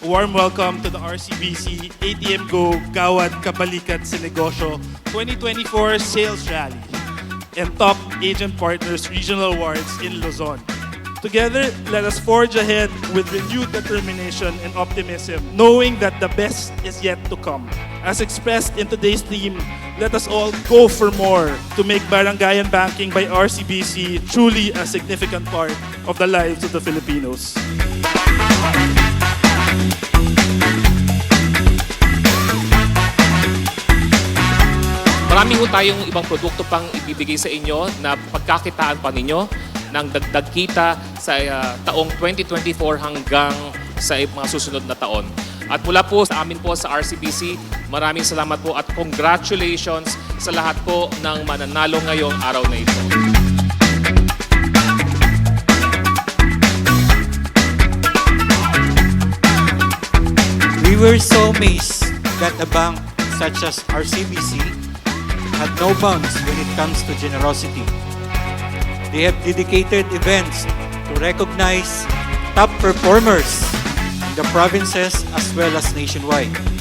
warm welcome to the RCBC ATM Go Gawad Kabalikat sa Negosyo 2024 Sales Rally and Top Agent Partners Regional Awards in Luzon. Together, let us forge ahead with renewed determination and optimism, knowing that the best is yet to come. As expressed in today's theme, let us all go for more to make Barangayan Banking by RCBC truly a significant part of the lives of the Filipinos. Marami ho tayong ibang produkto pang ibibigay sa inyo na pagkakitaan pa ninyo ng dagdag kita sa taong 2024 hanggang sa mga susunod na taon. At mula po sa amin po sa RCBC, maraming salamat po at congratulations sa lahat po ng mananalo ngayong araw na ito. We were so amazed that a bank such as RCBC had no bounds when it comes to generosity. They have dedicated events to recognize top performers in the provinces as well as nationwide.